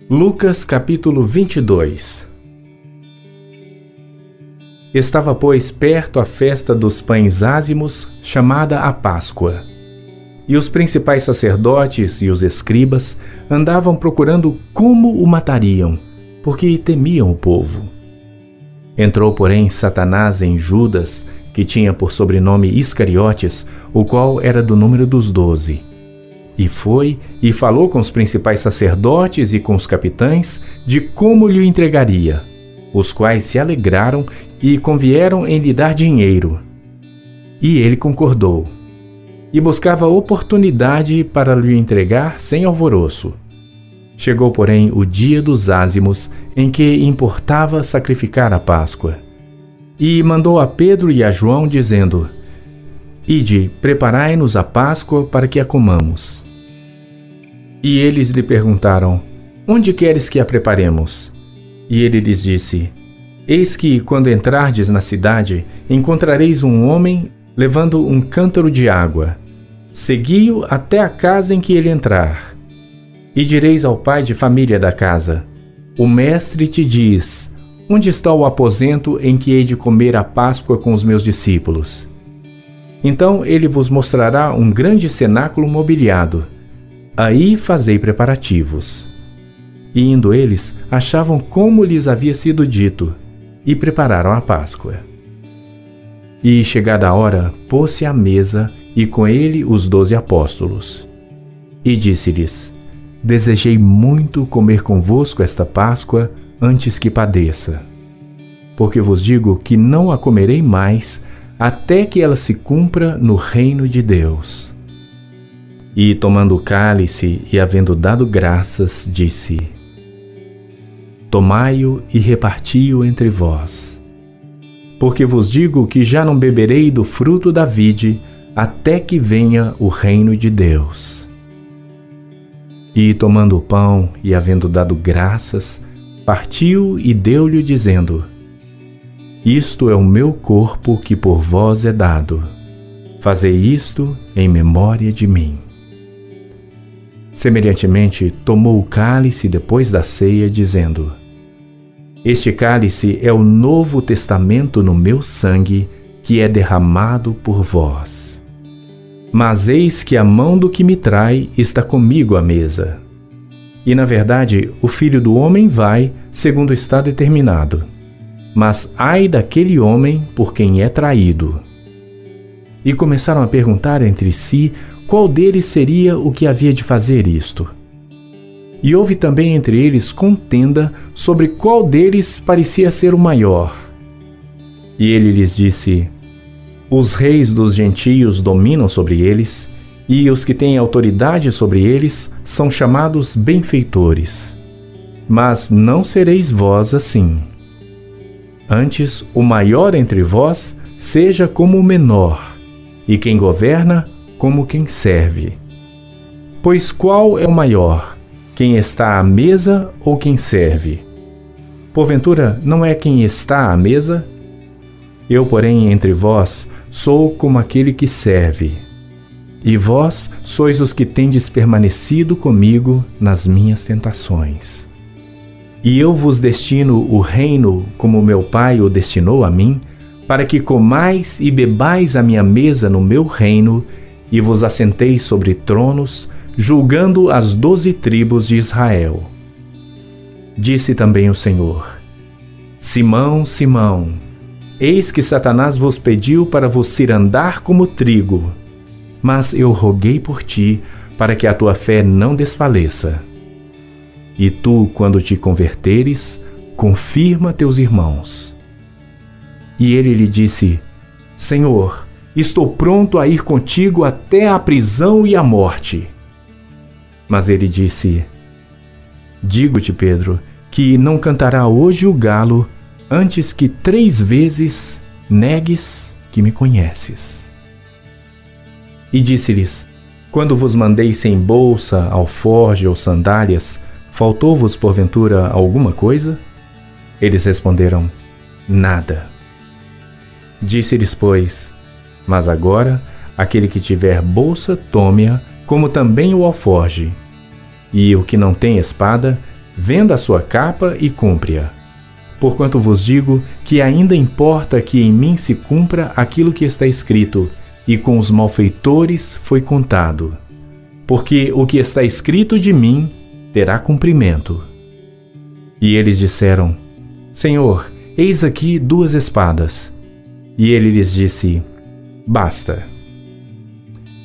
Lucas capítulo 22. Estava, pois, perto a festa dos pães ázimos, chamada a Páscoa. E os principais sacerdotes e os escribas andavam procurando como o matariam, porque temiam o povo. Entrou, porém, Satanás em Judas, que tinha por sobrenome Iscariotes, o qual era do número dos 12. E foi e falou com os principais sacerdotes e com os capitães de como lhe entregaria, os quais se alegraram e convieram em lhe dar dinheiro. E ele concordou, e buscava oportunidade para lhe entregar sem alvoroço. Chegou, porém, o dia dos ázimos, em que importava sacrificar a Páscoa. E mandou a Pedro e a João, dizendo: Ide, preparai-nos a Páscoa para que a comamos. E eles lhe perguntaram: Onde queres que a preparemos? E ele lhes disse: Eis que, quando entrardes na cidade, encontrareis um homem levando um cântaro de água. Segui-o até a casa em que ele entrar. E direis ao pai de família da casa: O mestre te diz: Onde está o aposento em que hei de comer a Páscoa com os meus discípulos? Então ele vos mostrará um grande cenáculo mobiliado. Aí fazei preparativos. E indo eles, achavam como lhes havia sido dito, e prepararam a Páscoa. E chegada a hora, pôs-se à mesa, e com ele os 12 apóstolos. E disse-lhes: Desejei muito comer convosco esta Páscoa antes que padeça. Porque vos digo que não a comerei mais, até que ela se cumpra no reino de Deus. E tomando o cálice e havendo dado graças, disse: Tomai-o e reparti-o entre vós. Porque vos digo que já não beberei do fruto da vide, até que venha o reino de Deus. E tomando o pão e havendo dado graças, partiu e deu-lhe, dizendo: Isto é o meu corpo que por vós é dado. Fazei isto em memória de mim. Semelhantemente, tomou o cálice depois da ceia, dizendo: Este cálice é o novo testamento no meu sangue, que é derramado por vós. Mas eis que a mão do que me trai está comigo à mesa. E, na verdade, o Filho do Homem vai, segundo está determinado. Mas ai daquele homem por quem é traído. E começaram a perguntar entre si qual deles seria o que havia de fazer isto. E houve também entre eles contenda sobre qual deles parecia ser o maior. E ele lhes disse: Os reis dos gentios dominam sobre eles, e os que têm autoridade sobre eles são chamados benfeitores. Mas não sereis vós assim. Antes, o maior entre vós seja como o menor, e quem governa, como quem serve. Pois qual é o maior, quem está à mesa ou quem serve? Porventura, não é quem está à mesa? Eu, porém, entre vós, sou como aquele que serve. E vós sois os que tendes permanecido comigo nas minhas tentações. E eu vos destino o reino como meu Pai o destinou a mim, para que comais e bebais a minha mesa no meu reino, e vos assenteis sobre tronos, julgando as 12 tribos de Israel. Disse também o Senhor: Simão, Simão, eis que Satanás vos pediu para vos cirandar como trigo, mas eu roguei por ti, para que a tua fé não desfaleça. E tu, quando te converteres, confirma teus irmãos. E ele lhe disse: Senhor, estou pronto a ir contigo até a prisão e a morte. Mas ele disse: Digo-te, Pedro, que não cantará hoje o galo, antes que 3 vezes negues que me conheces. E disse-lhes: Quando vos mandei sem bolsa, alforje ou sandálias, faltou-vos porventura alguma coisa? Eles responderam: Nada. Disse-lhes, pois: Mas agora, aquele que tiver bolsa, tome-a, como também o alforje. E o que não tem espada, venda a sua capa e cumpre-a. Porquanto vos digo que ainda importa que em mim se cumpra aquilo que está escrito, e com os malfeitores foi contado. Porque o que está escrito de mim terá cumprimento. E eles disseram: Senhor, eis aqui 2 espadas. E ele lhes disse: Basta.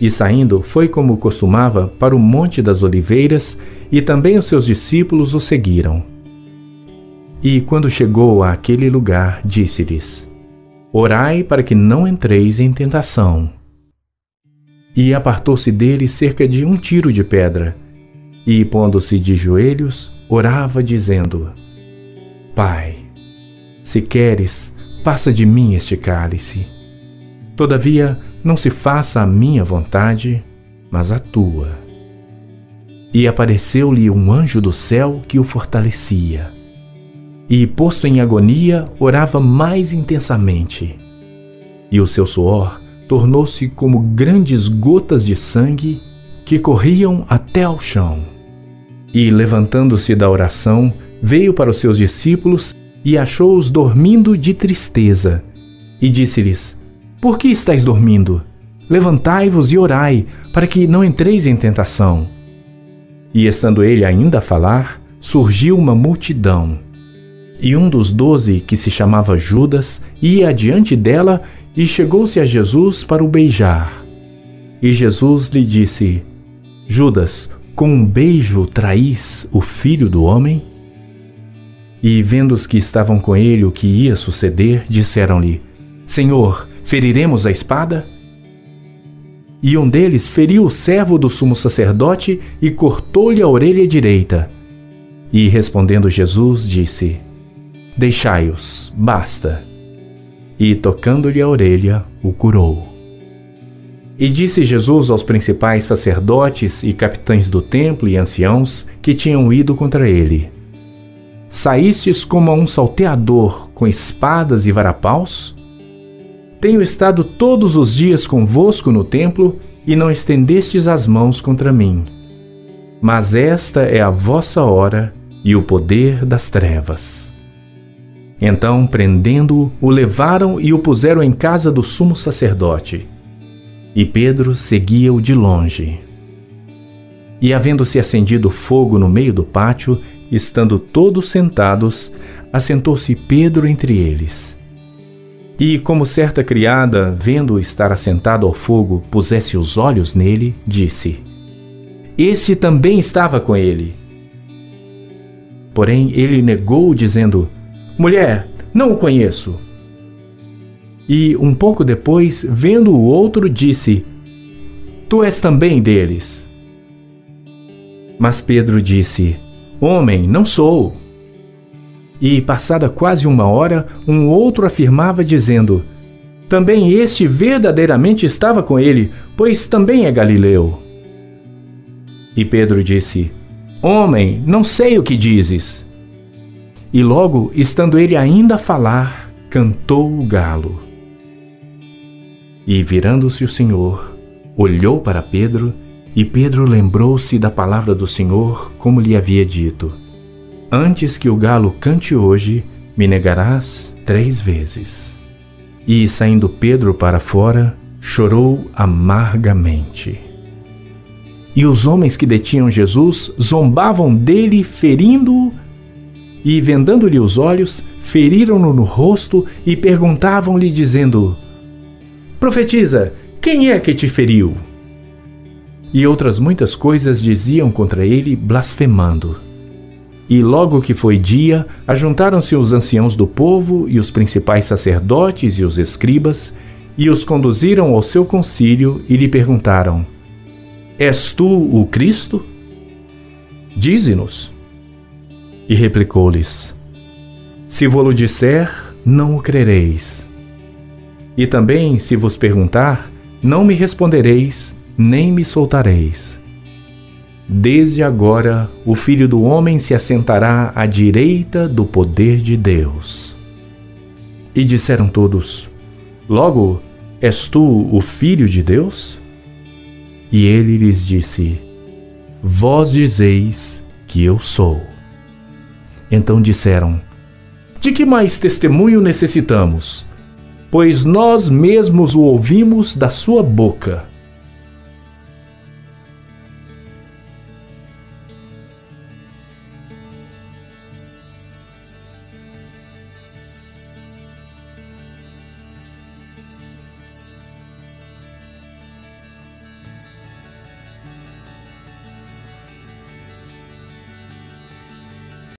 E saindo, foi como costumava para o Monte das Oliveiras, e também os seus discípulos o seguiram. E quando chegou àquele lugar, disse-lhes: Orai para que não entreis em tentação. E apartou-se dele cerca de 1 tiro de pedra, e, pondo-se de joelhos, orava, dizendo: Pai, se queres, passa de mim este cálice. Todavia, não se faça a minha vontade, mas a tua. E apareceu-lhe um anjo do céu que o fortalecia. E, posto em agonia, orava mais intensamente. E o seu suor tornou-se como grandes gotas de sangue que corriam até ao chão. E, levantando-se da oração, veio para os seus discípulos e achou-os dormindo de tristeza. E disse-lhes: Por que estáis dormindo? Levantai-vos e orai, para que não entreis em tentação. E estando ele ainda a falar, surgiu uma multidão. E um dos 12, que se chamava Judas, ia adiante dela e chegou-se a Jesus para o beijar. E Jesus lhe disse: Judas, com um beijo traís o Filho do Homem? E vendo os que estavam com ele o que ia suceder, disseram-lhe: Senhor, feriremos a espada? E um deles feriu o servo do sumo sacerdote e cortou-lhe a orelha direita. E respondendo Jesus, disse: Deixai-os, basta. E tocando-lhe a orelha, o curou. E disse Jesus aos principais sacerdotes e capitães do templo e anciãos que tinham ido contra ele: Saístes como a um salteador com espadas e varapaus? Tenho estado todos os dias convosco no templo e não estendestes as mãos contra mim. Mas esta é a vossa hora e o poder das trevas. Então, prendendo-o, o levaram e o puseram em casa do sumo sacerdote. E Pedro seguia-o de longe. E havendo-se acendido fogo no meio do pátio, estando todos sentados, assentou-se Pedro entre eles. E como certa criada, vendo-o estar assentado ao fogo, pusesse os olhos nele, disse: Este também estava com ele. Porém ele negou, dizendo: Mulher, não o conheço. E um pouco depois, vendo o outro, disse: Tu és também deles. Mas Pedro disse: Homem, não sou. E, passada quase 1 hora, um outro afirmava, dizendo: Também este verdadeiramente estava com ele, pois também é galileu. E Pedro disse: Homem, não sei o que dizes. E logo, estando ele ainda a falar, cantou o galo. E, virando-se o Senhor, olhou para Pedro, e Pedro lembrou-se da palavra do Senhor, como lhe havia dito: Antes que o galo cante hoje, me negarás 3 vezes. E, saindo Pedro para fora, chorou amargamente. E os homens que detinham Jesus zombavam dele, ferindo-o, e, vendando-lhe os olhos, feriram-no no rosto e perguntavam-lhe, dizendo: Profetiza, quem é que te feriu? E outras muitas coisas diziam contra ele, blasfemando. E logo que foi dia, ajuntaram-se os anciãos do povo e os principais sacerdotes e os escribas, e os conduziram ao seu concílio e lhe perguntaram: És tu o Cristo? Dize-nos. E replicou-lhes: Se vo-lo disser, não o crereis. E também, se vos perguntar, não me respondereis, nem me soltareis. Desde agora, o Filho do Homem se assentará à direita do poder de Deus. E disseram todos: Logo, és tu o Filho de Deus? E ele lhes disse: Vós dizeis que eu sou. Então disseram: de que mais testemunho necessitamos? Pois nós mesmos o ouvimos da sua boca.